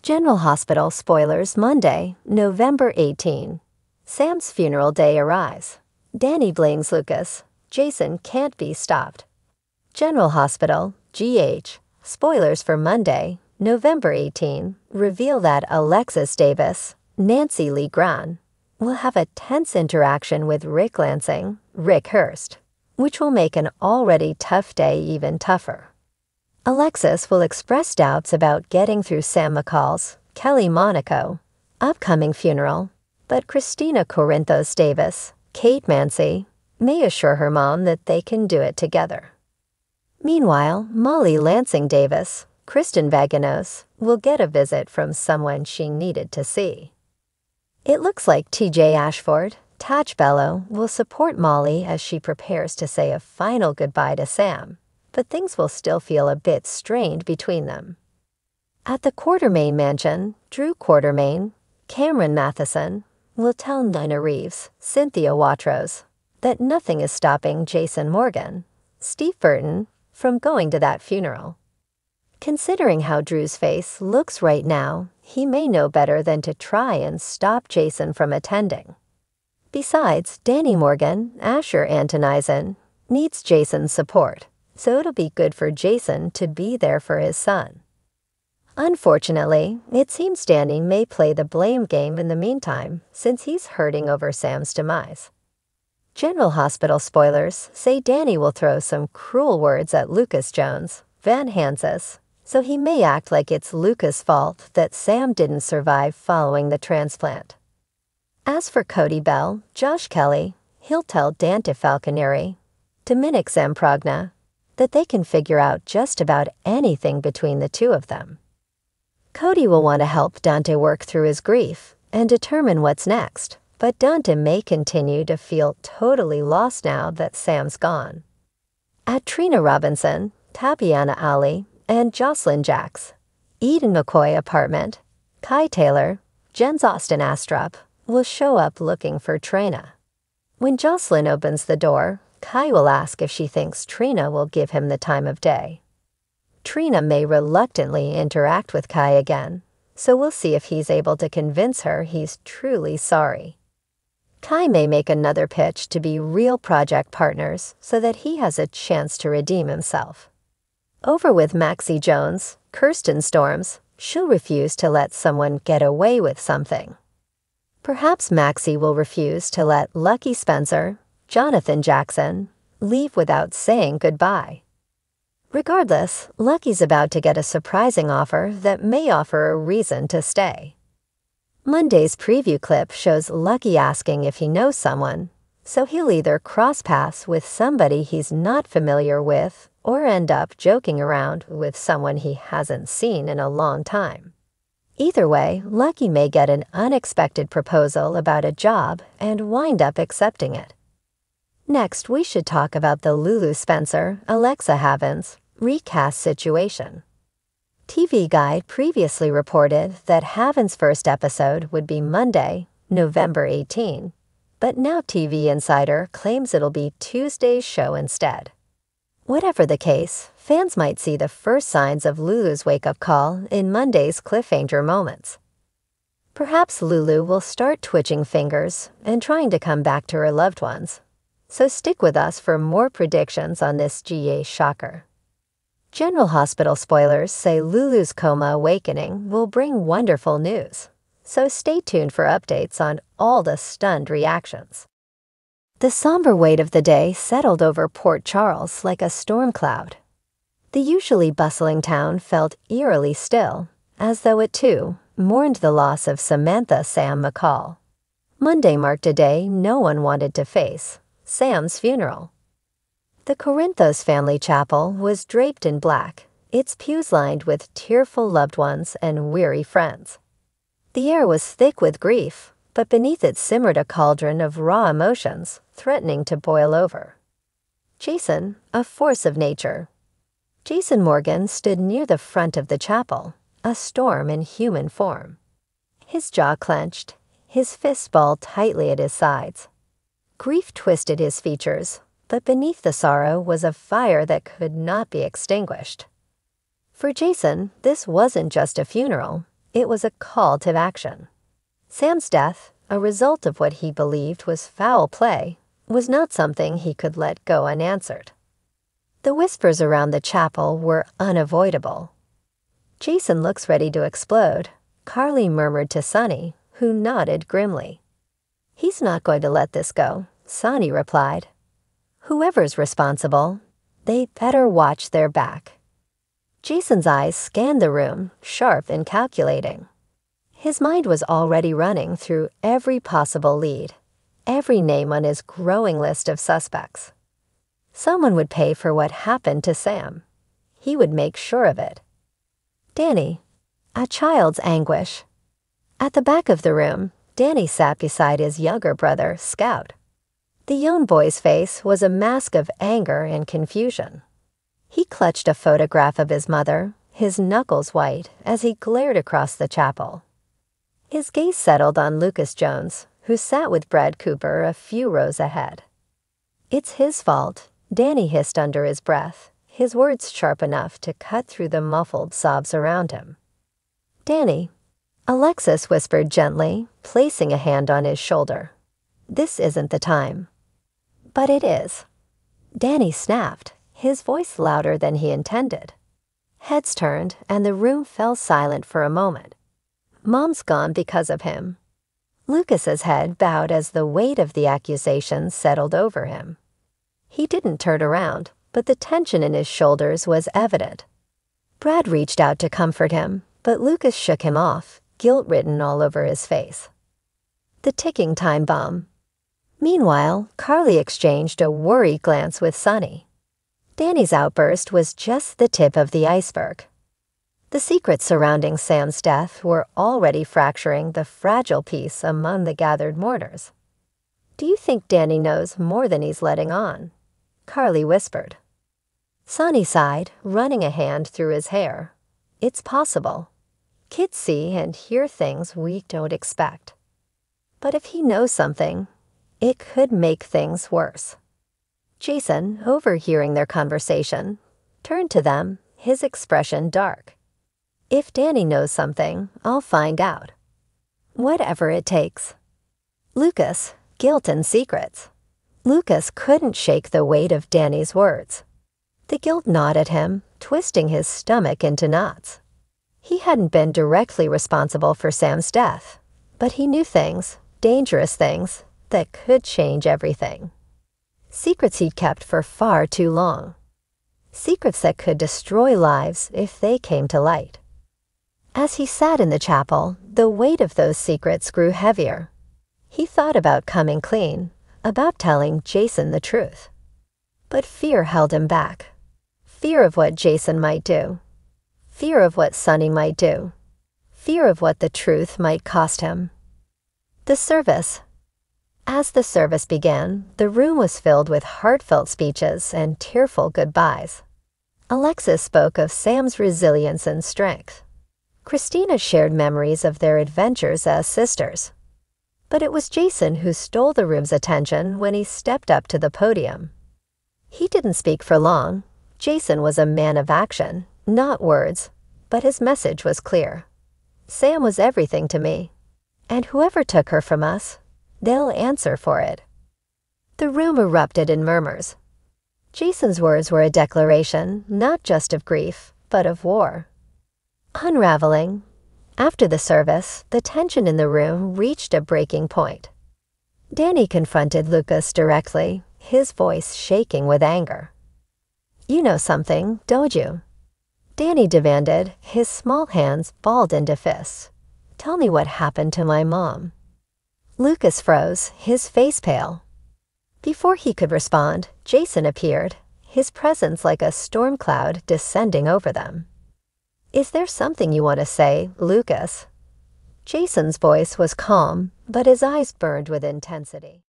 General Hospital spoilers Monday, November 18. Sam's funeral day arrives. Danny blames Lucas. Jason can't be stopped. General Hospital, GH. Spoilers for Monday, November 18, reveal that Alexis Davis, Nancy Lee Gran, will have a tense interaction with Rick Lansing, Rick Hurst, which will make an already tough day even tougher. Alexis will express doubts about getting through Sam McCall's, Kelly Monaco, upcoming funeral, but Christina Corinthos Davis, Kate Mancy, may assure her mom that they can do it together. Meanwhile, Molly Lansing Davis, Kristen Vaganos, will get a visit from someone she needed to see. It looks like TJ Ashford, Tatch Bello, will support Molly as she prepares to say a final goodbye to Sam, but things will still feel a bit strained between them. At the Quartermaine mansion, Drew Quartermaine, Cameron Matheson, will tell Nina Reeves, Cynthia Watros, that nothing is stopping Jason Morgan, Steve Burton, from going to that funeral. Considering how Drew's face looks right now, he may know better than to try and stop Jason from attending. Besides, Danny Morgan, Asher Antonizin, needs Jason's support, so it'll be good for Jason to be there for his son. Unfortunately, it seems Danny may play the blame game in the meantime, since he's hurting over Sam's demise. General Hospital spoilers say Danny will throw some cruel words at Lucas Jones, Van Hansis, so he may act like it's Lucas' fault that Sam didn't survive following the transplant. As for Cody Bell, Josh Kelly, he'll tell Dante Falconeri, Dominic Zamprogna, that they can figure out just about anything between the two of them. Cody will want to help Dante work through his grief and determine what's next, but Dante may continue to feel totally lost now that Sam's gone. At Trina Robinson, Tabiana Ali, and Jocelyn Jacks, Eden McCoy apartment, Kai Taylor, Jens Austin Astrup will show up looking for Trina. When Jocelyn opens the door, Kai will ask if she thinks Trina will give him the time of day. Trina may reluctantly interact with Kai again, so we'll see if he's able to convince her he's truly sorry. Kai may make another pitch to be real project partners so that he has a chance to redeem himself. Over with Maxie Jones, Kirsten Storms, she'll refuse to let someone get away with something. Perhaps Maxie will refuse to let Lucky Spencer, Jonathan Jackson, leave without saying goodbye. Regardless, Lucky's about to get a surprising offer that may offer a reason to stay. Monday's preview clip shows Lucky asking if he knows someone, so he'll either cross paths with somebody he's not familiar with or end up joking around with someone he hasn't seen in a long time. Either way, Lucky may get an unexpected proposal about a job and wind up accepting it. Next, we should talk about the Lulu Spencer, Alexa Havens recast situation. TV Guide previously reported that Havens' first episode would be Monday, November 18, but now TV Insider claims it'll be Tuesday's show instead. Whatever the case, fans might see the first signs of Lulu's wake-up call in Monday's cliffhanger moments. Perhaps Lulu will start twitching fingers and trying to come back to her loved ones. So stick with us for more predictions on this GA shocker. General Hospital spoilers say Lulu's coma awakening will bring wonderful news, so stay tuned for updates on all the stunned reactions. The somber weight of the day settled over Port Charles like a storm cloud. The usually bustling town felt eerily still, as though it too mourned the loss of Samantha Sam McCall. Monday marked a day no one wanted to face: Sam's funeral. The Corinthos family chapel was draped in black, its pews lined with tearful loved ones and weary friends. The air was thick with grief, but beneath it simmered a cauldron of raw emotions, threatening to boil over. Jason, a force of nature. Jason Morgan stood near the front of the chapel, a storm in human form. His jaw clenched, his fists balled tightly at his sides. Grief twisted his features, but beneath the sorrow was a fire that could not be extinguished. For Jason, this wasn't just a funeral, It was a call to action. Sam's death, a result of what he believed was foul play, was not something he could let go unanswered. The whispers around the chapel were unavoidable. "Jason looks ready to explode," Carly murmured to Sonny, who nodded grimly. "He's not going to let this go," Sonny replied. "Whoever's responsible, they better watch their back." Jason's eyes scanned the room, sharp and calculating. His mind was already running through every possible lead, every name on his growing list of suspects. Someone would pay for what happened to Sam. He would make sure of it. Danny, a child's anguish. At the back of the room, Danny sat beside his younger brother, Scout. The young boy's face was a mask of anger and confusion. He clutched a photograph of his mother, his knuckles white, as he glared across the chapel. His gaze settled on Lucas Jones, who sat with Brad Cooper a few rows ahead. "It's his fault," Danny hissed under his breath, his words sharp enough to cut through the muffled sobs around him. "Danny," Alexis whispered gently, placing a hand on his shoulder. "This isn't the time." "But it is." Danny snapped, his voice louder than he intended. Heads turned, and the room fell silent for a moment. Mom's gone because of him. Lucas's head bowed as the weight of the accusation settled over him. He didn't turn around, but the tension in his shoulders was evident. Brad reached out to comfort him, but Lucas shook him off, guilt written all over his face. The ticking time bomb. Meanwhile, Carly exchanged a worried glance with Sonny. Danny's outburst was just the tip of the iceberg. The secrets surrounding Sam's death were already fracturing the fragile peace among the gathered mourners. "Do you think Danny knows more than he's letting on?" Carly whispered. Sonny sighed, running a hand through his hair. "It's possible. Kids see and hear things we don't expect. But if he knows something, it could make things worse." Jason, overhearing their conversation, turned to them, his expression dark. "If Danny knows something, I'll find out. Whatever it takes." Lucas, guilt and secrets. Lucas couldn't shake the weight of Danny's words. The guilt gnawed at him, twisting his stomach into knots. He hadn't been directly responsible for Sam's death, but he knew things, dangerous things, that could change everything. Secrets he'd kept for far too long. Secrets that could destroy lives if they came to light. As he sat in the chapel, the weight of those secrets grew heavier. He thought about coming clean, about telling Jason the truth. But fear held him back. Fear of what Jason might do. Fear of what Sonny might do. Fear of what the truth might cost him. The service. As the service began, the room was filled with heartfelt speeches and tearful goodbyes. Alexis spoke of Sam's resilience and strength. Christina shared memories of their adventures as sisters. But it was Jason who stole the room's attention when he stepped up to the podium. He didn't speak for long. Jason was a man of action, not words, but his message was clear. "Sam was everything to me, and whoever took her from us, they'll answer for it." The room erupted in murmurs. Jason's words were a declaration, not just of grief, but of war. Unraveling. After the service, the tension in the room reached a breaking point. Danny confronted Lucas directly, his voice shaking with anger. "You know something, don't you?" Danny demanded, his small hands balled into fists. "Tell me what happened to my mom." Lucas froze, his face pale. Before he could respond, Jason appeared, his presence like a storm cloud descending over them. "Is there something you want to say, Lucas?" Jason's voice was calm, but his eyes burned with intensity.